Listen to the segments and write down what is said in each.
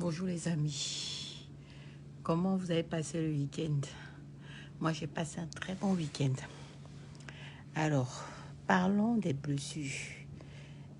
Bonjour les amis, comment vous avez passé le week-end? Moi j'ai passé un très bon week-end. Alors, parlons des blessures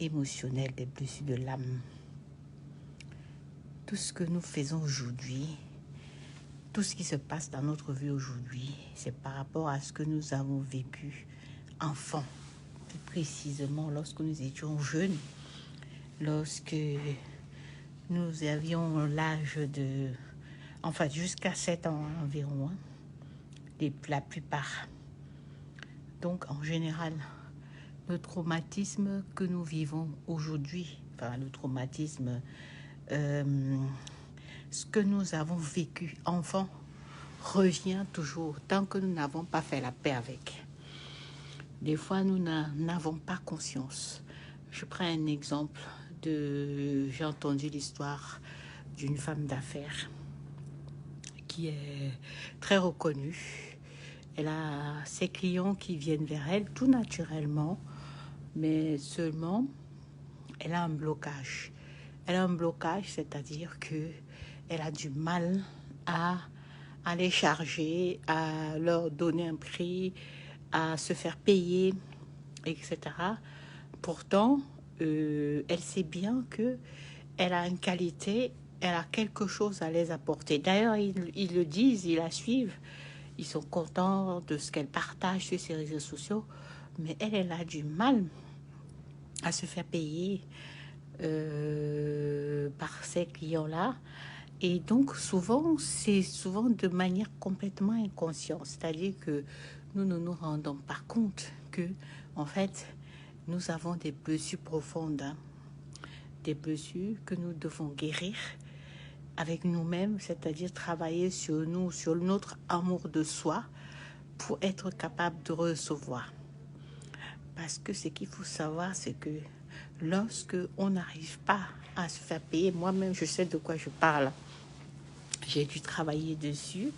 émotionnelles, des blessures de l'âme. Tout ce que nous faisons aujourd'hui, tout ce qui se passe dans notre vie aujourd'hui, c'est par rapport à ce que nous avons vécu enfant, plus précisément lorsque nous étions jeunes, lorsque nous avions l'âge de... Enfin, jusqu'à 7 ans environ, la plupart. Donc, en général, le traumatisme que nous vivons aujourd'hui, enfin, le traumatisme, ce que nous avons vécu enfant, revient toujours tant que nous n'avons pas fait la paix avec. Des fois, nous n'avons pas conscience. Je prends un exemple j'ai entendu l'histoire d'une femme d'affaires qui est très reconnue. Elle a ses clients qui viennent vers elle tout naturellement, mais seulement elle a un blocage. Elle a un blocage, c'est-à-dire que elle a du mal à les charger, à leur donner un prix, à se faire payer, etc. Pourtant, elle sait bien que elle a une qualité, elle a quelque chose à les apporter. D'ailleurs, ils le disent, ils la suivent, ils sont contents de ce qu'elle partage sur ses réseaux sociaux, mais elle a du mal à se faire payer par ces clients-là. Et donc, c'est souvent de manière complètement inconsciente. C'est-à-dire que nous ne nous rendons pas compte que, en fait, nous avons des blessures profondes, des blessures que nous devons guérir avec nous-mêmes, c'est-à-dire travailler sur nous, sur notre amour de soi pour être capable de recevoir. Parce que ce qu'il faut savoir, c'est que lorsque on n'arrive pas à se faire payer, moi-même je sais de quoi je parle, j'ai dû travailler dessus.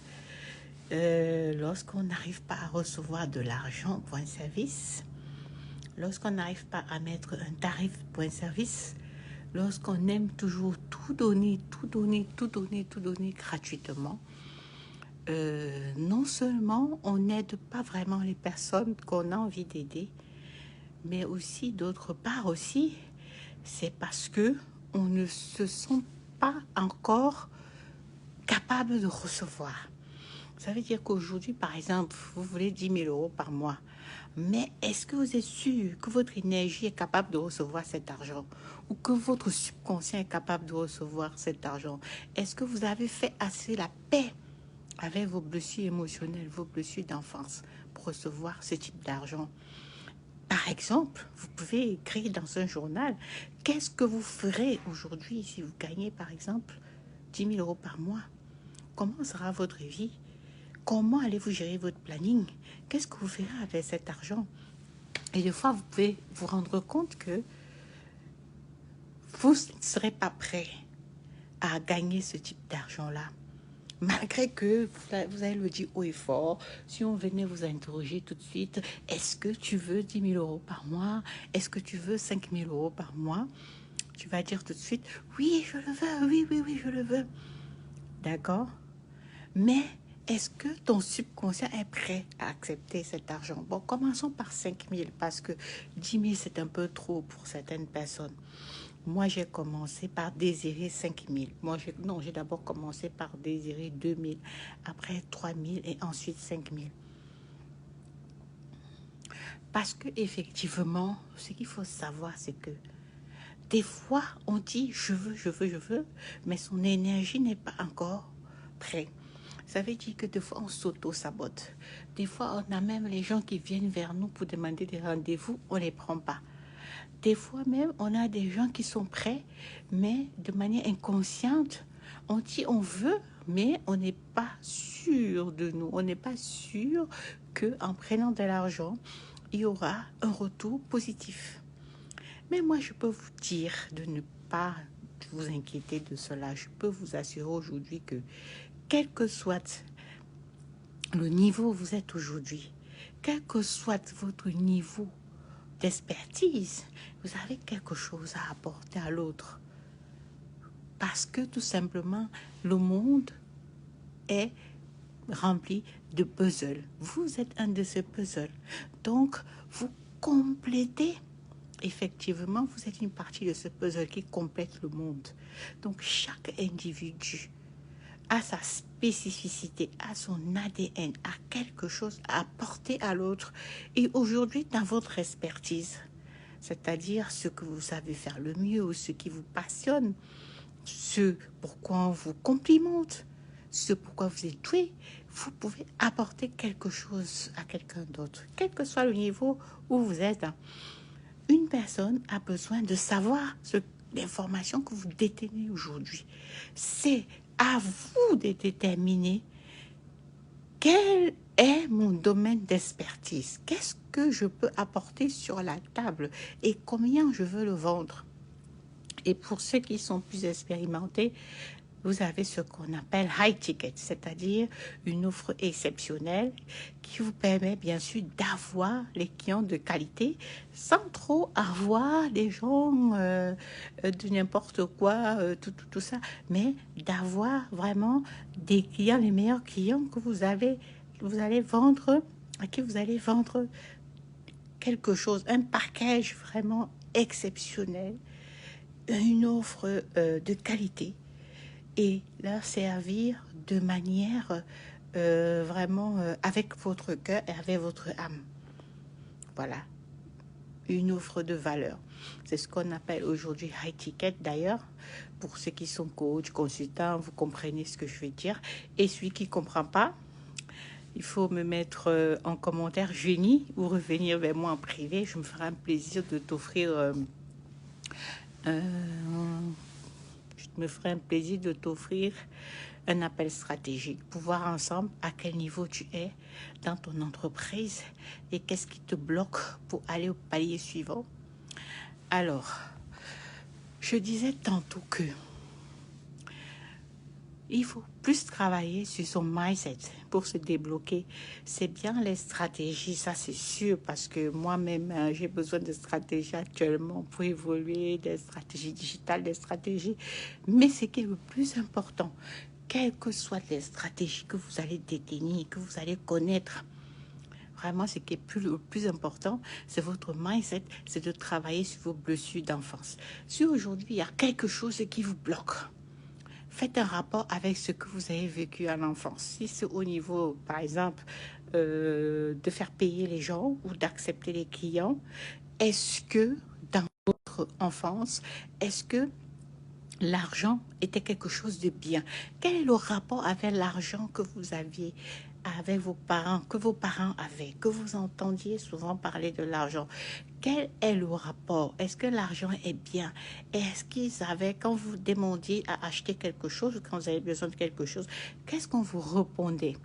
Lorsqu'on n'arrive pas à recevoir de l'argent pour un service, lorsqu'on n'arrive pas à mettre un tarif pour un service, lorsqu'on aime toujours tout donner gratuitement, non seulement on n'aide pas vraiment les personnes qu'on a envie d'aider, mais aussi d'autre part aussi, c'est parce que on ne se sent pas encore capable de recevoir. Ça veut dire qu'aujourd'hui, par exemple, vous voulez 10 000 euros par mois. Mais est-ce que vous êtes sûr que votre énergie est capable de recevoir cet argent? Ou que votre subconscient est capable de recevoir cet argent? Est-ce que vous avez fait assez la paix avec vos blessures émotionnelles, vos blessures d'enfance pour recevoir ce type d'argent? Par exemple, vous pouvez écrire dans un journal, qu'est-ce que vous ferez aujourd'hui si vous gagnez, par exemple, 10 000 euros par mois? Comment sera votre vie? Comment allez-vous gérer votre planning? Qu'est-ce que vous ferez avec cet argent? Et des fois, vous pouvez vous rendre compte que vous ne serez pas prêt à gagner ce type d'argent-là. Malgré que vous allez le dire haut et fort, si on venait vous interroger tout de suite, est-ce que tu veux 10 000 euros par mois? Est-ce que tu veux 5 000 euros par mois? Tu vas dire tout de suite, oui, je le veux, oui, je le veux. D'accord? Mais est-ce que ton subconscient est prêt à accepter cet argent? Bon, commençons par 5 000 parce que 10 000, c'est un peu trop pour certaines personnes. Moi, j'ai commencé par désirer 5 000. J'ai d'abord commencé par désirer 2 000, après 3 000 et ensuite 5 000. Parce que effectivement, ce qu'il faut savoir, c'est que des fois, on dit je veux, mais son énergie n'est pas encore prête. Ça veut dire que des fois, on s'auto-sabote. Des fois, on a même les gens qui viennent vers nous pour demander des rendez-vous, on ne les prend pas. Des fois même, on a des gens qui sont prêts, mais de manière inconsciente, on dit on veut, mais on n'est pas sûr de nous. On n'est pas sûr qu'en prenant de l'argent, il y aura un retour positif. Mais moi, je peux vous dire de ne pas vous inquiéter de cela. Je peux vous assurer aujourd'hui que quel que soit le niveau où vous êtes aujourd'hui, quel que soit votre niveau d'expertise, vous avez quelque chose à apporter à l'autre. Parce que tout simplement, le monde est rempli de puzzles. Vous êtes un de ces puzzles. Donc, vous complétez, effectivement, vous êtes une partie de ce puzzle qui complète le monde. Donc, chaque individu a sa spécificité, a son ADN, a quelque chose à apporter à l'autre. Et aujourd'hui, dans votre expertise, c'est-à-dire ce que vous savez faire le mieux ou ce qui vous passionne, ce pourquoi on vous complimente, ce pourquoi vous êtes doué, vous pouvez apporter quelque chose à quelqu'un d'autre, quel que soit le niveau où vous êtes. Une personne a besoin de savoir l'information que vous détenez aujourd'hui. C'est à vous de déterminer quel est mon domaine d'expertise, qu'est-ce que je peux apporter sur la table et combien je veux le vendre. Et pour ceux qui sont plus expérimentés, vous avez ce qu'on appelle high ticket, c'est-à-dire une offre exceptionnelle qui vous permet bien sûr d'avoir les clients de qualité sans trop avoir des gens de n'importe quoi, tout ça, mais d'avoir vraiment des clients, les meilleurs clients que vous allez vendre, à qui vous allez vendre quelque chose, un package vraiment exceptionnel, une offre de qualité et leur servir de manière vraiment avec votre cœur et avec votre âme. Voilà, une offre de valeur. C'est ce qu'on appelle aujourd'hui high ticket d'ailleurs. Pour ceux qui sont coach, consultants, vous comprenez ce que je veux dire. Et celui qui ne comprend pas, il faut me mettre en commentaire génie ou revenir vers moi en privé. Je me ferai un plaisir de t'offrir un appel stratégique pour voir ensemble à quel niveau tu es dans ton entreprise et qu'est-ce qui te bloque pour aller au palier suivant. Alors, je disais tantôt que il faut plus travailler sur son mindset pour se débloquer. C'est bien les stratégies, ça c'est sûr, parce que moi-même, j'ai besoin de stratégies actuellement pour évoluer, des stratégies digitales, des stratégies. Mais ce qui est le plus important, quelles que soient les stratégies que vous allez détenir, que vous allez connaître, vraiment, ce qui est le plus important, c'est votre mindset, c'est de travailler sur vos blessures d'enfance. Si aujourd'hui, il y a quelque chose qui vous bloque, faites un rapport avec ce que vous avez vécu en enfance. Si c'est au niveau, par exemple, de faire payer les gens ou d'accepter les clients, est-ce que dans votre enfance, est-ce que l'argent était quelque chose de bien? Quel est le rapport avec l'argent que vous aviez avec vos parents, que vos parents avaient, que vous entendiez souvent parler de l'argent? Quel est le rapport? Est-ce que l'argent est bien? Est-ce qu'ils avaient, quand vous demandiez à acheter quelque chose, quand vous avez besoin de quelque chose, qu'est-ce qu'on vous répondait,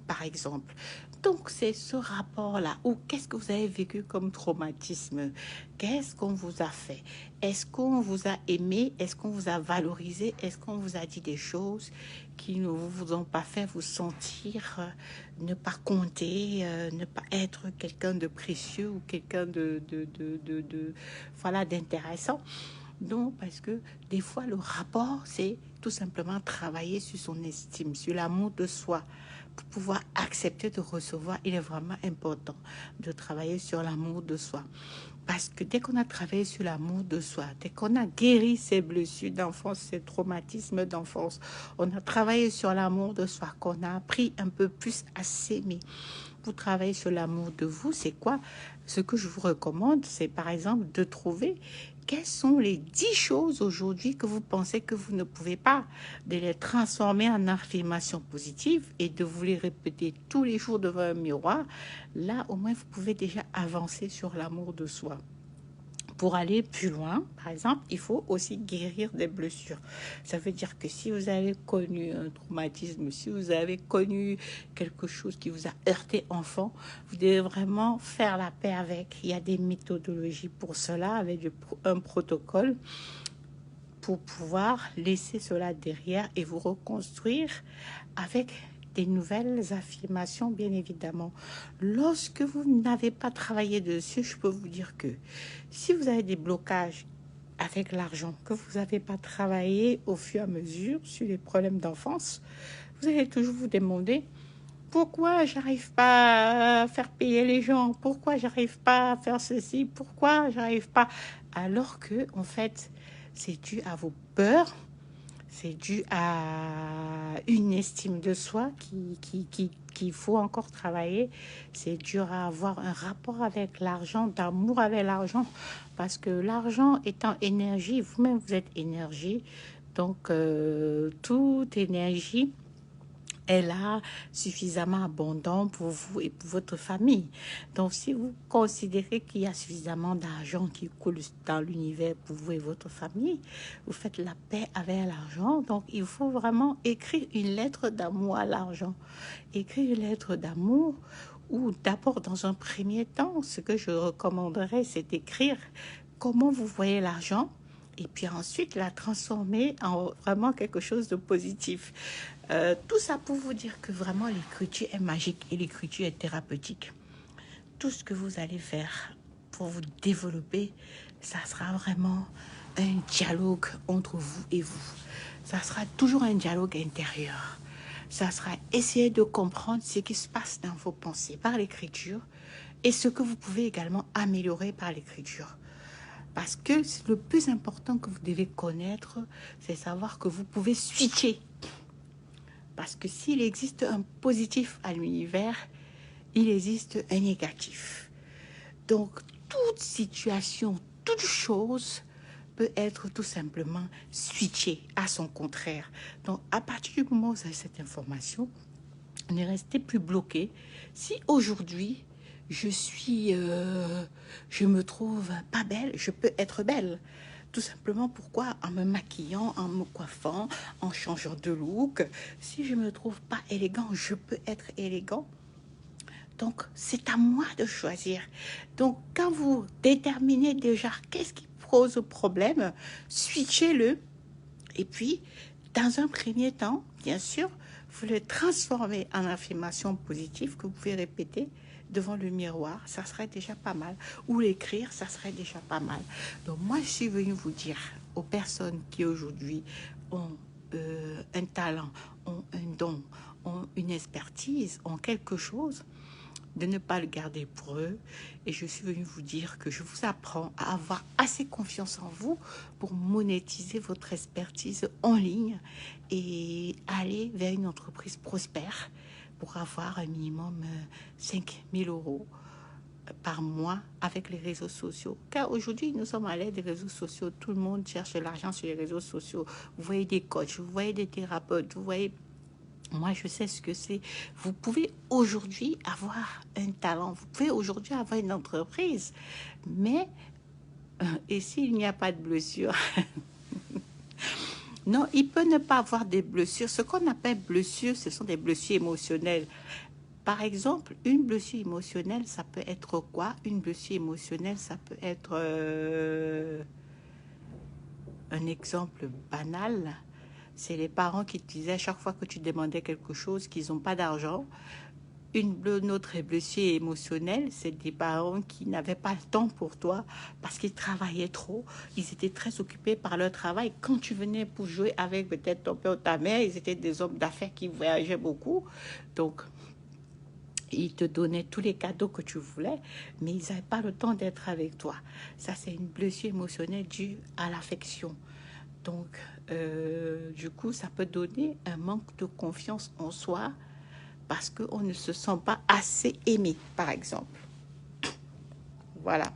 par exemple? Donc, c'est ce rapport-là. Ou qu'est-ce que vous avez vécu comme traumatisme? Qu'est-ce qu'on vous a fait? Est-ce qu'on vous a aimé? Est-ce qu'on vous a valorisé? Est-ce qu'on vous a dit des choses qui ne vous ont pas fait vous sentir ne pas compter, ne pas être quelqu'un de précieux ou quelqu'un voilà, d'intéressant? Non, parce que des fois, le rapport, c'est tout simplement travailler sur son estime, sur l'amour de soi. Pour pouvoir accepter de recevoir, il est vraiment important de travailler sur l'amour de soi. Parce que dès qu'on a travaillé sur l'amour de soi, dès qu'on a guéri ses blessures d'enfance, ses traumatismes d'enfance, on a travaillé sur l'amour de soi, qu'on a appris un peu plus à s'aimer. Pour travailler sur l'amour de vous, c'est quoi? Ce que je vous recommande, c'est par exemple de trouver quelles sont les 10 choses aujourd'hui que vous pensez que vous ne pouvez pas, de les transformer en affirmations positives et de vous les répéter tous les jours devant un miroir. Là, au moins, vous pouvez déjà avancer sur l'amour de soi. Pour aller plus loin, par exemple, il faut aussi guérir des blessures. Ça veut dire que si vous avez connu un traumatisme, si vous avez connu quelque chose qui vous a heurté enfant, vous devez vraiment faire la paix avec. Il y a des méthodologies pour cela, avec un protocole pour pouvoir laisser cela derrière et vous reconstruire avec des nouvelles affirmations, bien évidemment. Lorsque vous n'avez pas travaillé dessus, je peux vous dire que si vous avez des blocages avec l'argent, que vous n'avez pas travaillé au fur et à mesure sur les problèmes d'enfance, vous allez toujours vous demander pourquoi j'arrive pas à faire payer les gens, pourquoi j'arrive pas à faire ceci, pourquoi j'arrive pas, alors que en fait c'est dû à vos peurs, c'est dû à une estime de soi qu'il faut encore travailler. C'est dur à avoir un rapport avec l'argent, d'amour avec l'argent, parce que l'argent étant énergie, vous-même vous êtes énergie, donc toute énergie est là suffisamment abondant pour vous et pour votre famille. Donc, si vous considérez qu'il y a suffisamment d'argent qui coule dans l'univers pour vous et votre famille, vous faites la paix avec l'argent. Donc, il faut vraiment écrire une lettre d'amour à l'argent. Écrire une lettre d'amour ou d'abord, dans un premier temps, ce que je recommanderais, c'est d'écrire comment vous voyez l'argent et puis ensuite la transformer en vraiment quelque chose de positif. Tout ça pour vous dire que vraiment l'écriture est magique et l'écriture est thérapeutique. Tout ce que vous allez faire pour vous développer, ça sera vraiment un dialogue entre vous et vous. Ça sera toujours un dialogue intérieur. Ça sera essayer de comprendre ce qui se passe dans vos pensées par l'écriture et ce que vous pouvez également améliorer par l'écriture. Parce que le plus important que vous devez connaître, c'est savoir que vous pouvez switcher. Parce que s'il existe un positif à l'univers, il existe un négatif. Donc, toute situation, toute chose peut être tout simplement switchée à son contraire. Donc, à partir du moment où vous avez cette information, ne restez plus bloqué. Si aujourd'hui, je me trouve pas belle, je peux être belle. Tout simplement pourquoi en me maquillant, en me coiffant, en changeant de look. Si je me trouve pas élégant, je peux être élégant. Donc, c'est à moi de choisir. Donc, quand vous déterminez déjà qu'est-ce qui pose problème, switchez-le. Et puis, dans un premier temps, bien sûr, vous le transformez en affirmation positive que vous pouvez répéter devant le miroir, ça serait déjà pas mal. Ou l'écrire, ça serait déjà pas mal. Donc moi, je suis venue vous dire aux personnes qui aujourd'hui ont un talent, ont un don, ont une expertise, ont quelque chose, de ne pas le garder pour eux. Et je suis venue vous dire que je vous apprends à avoir assez confiance en vous pour monétiser votre expertise en ligne et aller vers une entreprise prospère pour avoir un minimum 5 000 € par mois avec les réseaux sociaux. Car aujourd'hui, nous sommes à l'ère des réseaux sociaux. Tout le monde cherche l'argent sur les réseaux sociaux. Vous voyez des coachs, vous voyez des thérapeutes, vous voyez... Moi, je sais ce que c'est. Vous pouvez aujourd'hui avoir un talent, vous pouvez aujourd'hui avoir une entreprise, mais et s'il n'y a pas de blessure? Non, il peut ne pas avoir des blessures. Ce qu'on appelle blessures, ce sont des blessures émotionnelles. Par exemple, une blessure émotionnelle, ça peut être quoi? Une blessure émotionnelle, ça peut être un exemple banal. C'est les parents qui te disaient à chaque fois que tu demandais quelque chose qu'ils n'ont pas d'argent. Une autre blessure émotionnelle, c'est des parents qui n'avaient pas le temps pour toi parce qu'ils travaillaient trop. Ils étaient très occupés par leur travail. Quand tu venais pour jouer avec peut-être ton père ou ta mère, ils étaient des hommes d'affaires qui voyageaient beaucoup. Donc, ils te donnaient tous les cadeaux que tu voulais, mais ils n'avaient pas le temps d'être avec toi. Ça, c'est une blessure émotionnelle due à l'affection. Donc, du coup, ça peut donner un manque de confiance en soi parce qu'on ne se sent pas assez aimé, par exemple. Voilà.